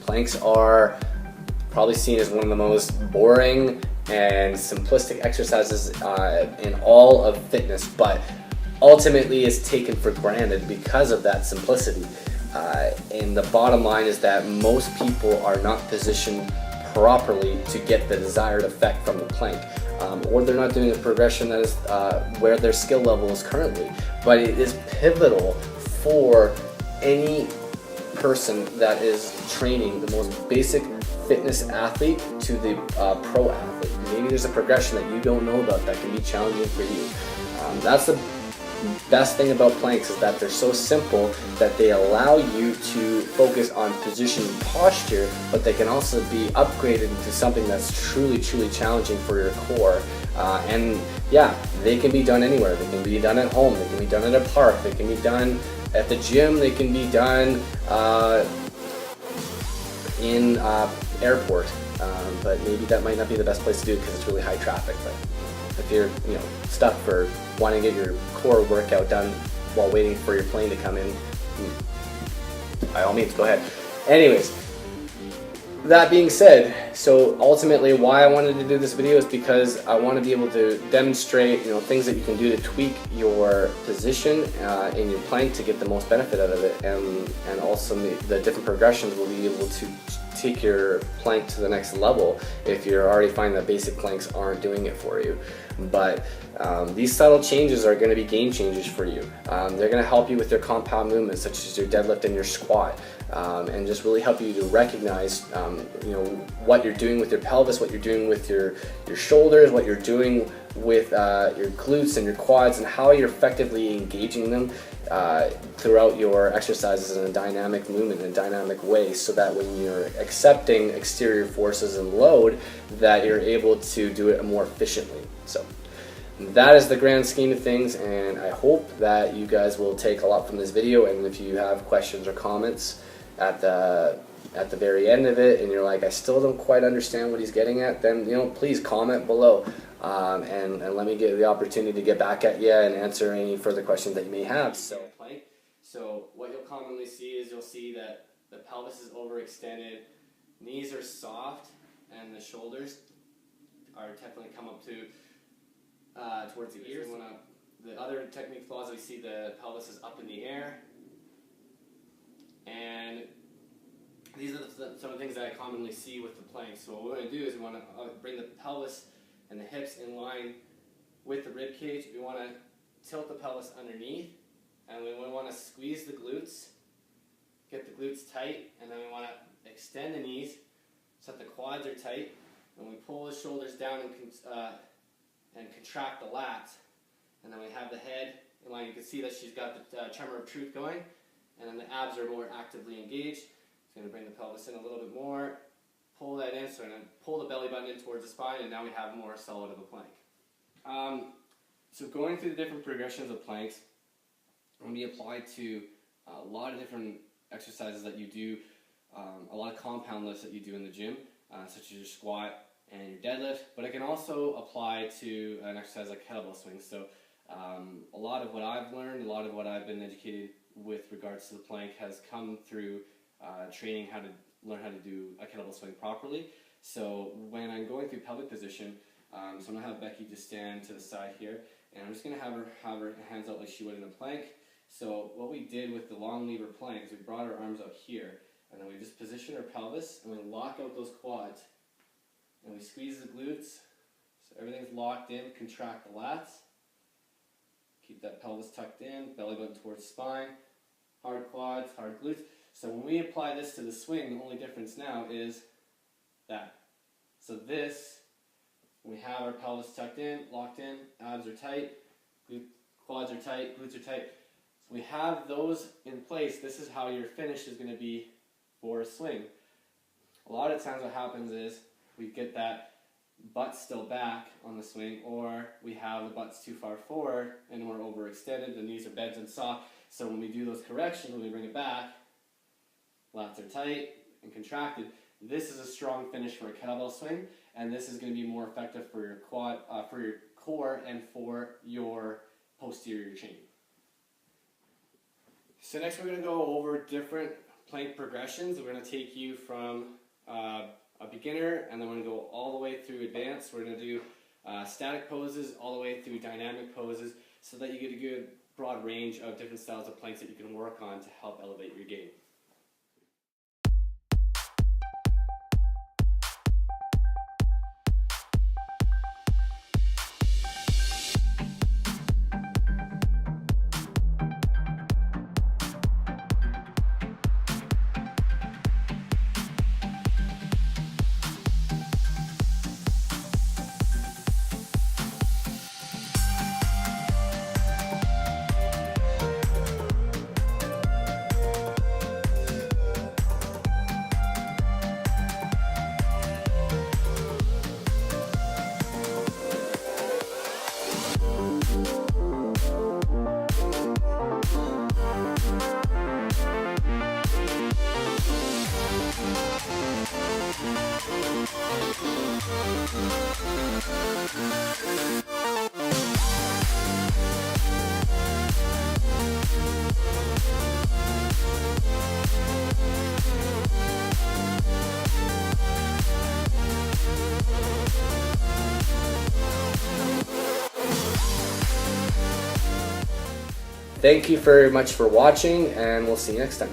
Planks are probably seen as one of the most boring and simplistic exercises in all of fitness, but ultimately is taken for granted because of that simplicity. And the bottom line is that most people are not positioned properly to get the desired effect from the plank, or they're not doing a progression that is where their skill level is currently. But it is pivotal for any person that is training the most basic fitness athlete to the pro athlete. Maybe there's a progression that you don't know about that can be challenging for you. That's the best thing about planks, is that they're so simple that they allow you to focus on position and posture, but they can also be upgraded into something that's truly challenging for your core. And yeah, they can be done anywhere. They can be done at home, they can be done at a park, they can be done at the gym, they can be done in airport, but maybe that might not be the best place to do it because it's really high traffic. But if you're stuck for wanting to get your core workout done while waiting for your plane to come in, by all means, go ahead. Anyways, that being said, so ultimately why I wanted to do this video is because I want to be able to demonstrate things that you can do to tweak your position in your plank to get the most benefit out of it, and also the different progressions will be able to take your plank to the next level if you're already finding that basic planks aren't doing it for you. But these subtle changes are going to be game changers for you. They're going to help you with your compound movements, such as your deadlift and your squat, and just really help you to recognize what you're doing with your pelvis, what you're doing with your shoulders, what you're doing with your glutes and your quads, and how you're effectively engaging them throughout your exercises in a dynamic movement, in a dynamic way, so that when you're accepting exterior forces and load, that you're able to do it more efficiently. So that is the grand scheme of things, and I hope that you guys will take a lot from this video. And if you have questions or comments at the very end of it and you're like, I still don't quite understand what he's getting at, then please comment below, and let me get the opportunity to get back at you and answer any further questions that you may have. So what you'll commonly see is you'll see that the pelvis is overextended, knees are soft, and the shoulders are definitely come up to towards the ears. The other technique flaws, we see the pelvis is up in the air, and these are some of the things that I commonly see with the plank. So what we're going to do is we want to bring the pelvis and the hips in line with the rib cage. We want to tilt the pelvis underneath, and we want to squeeze the glutes, get the glutes tight, and then we want to extend the knees so that the quads are tight, and we pull the shoulders down and contract the lats, and then we have the head in line. You can see that she's got the tremor of truth going, and then the abs are more actively engaged. It's going to bring the pelvis in a little bit more, pull that in, so we're going to pull the belly button in towards the spine, and now we have more solid of a plank. So going through the different progressions of planks will be applied to a lot of different exercises that you do, a lot of compound lifts that you do in the gym, such as your squat and your deadlift, but it can also apply to an exercise like kettlebell swings. So a lot of what I've learned, a lot of what I've been educated with regards to the plank has come through training how to learn how to do a kettlebell swing properly. So when I'm going through pelvic position, so I'm going to have Becky just stand to the side here, and I'm just going to have her hands out like she would in a plank. So what we did with the long lever plank is we brought our arms out here, and then we just position our pelvis, and we lock out those quads, and we squeeze the glutes, so everything's locked in, contract the lats, keep that pelvis tucked in, belly button towards spine, hard quads, hard glutes. So when we apply this to the swing, the only difference now is that. So this, we have our pelvis tucked in, locked in, abs are tight, quads are tight, glutes are tight. So we have those in place. This is how your finish is going to be for a swing. A lot of times what happens is we get that butt still back on the swing, or we have the butts too far forward and we're overextended, the knees are bent and soft. So when we do those corrections, when we bring it back, lats are tight and contracted. This is a strong finish for a kettlebell swing, and this is going to be more effective for your quad, for your core, and for your posterior chain. So next we're going to go over different plank progressions. We're going to take you from a beginner, and then we're going to go all the way through advanced. We're going to do static poses all the way through dynamic poses, so that you get a good broad range of different styles of planks that you can work on to help elevate your game. Thank you very much for watching, and we'll see you next time.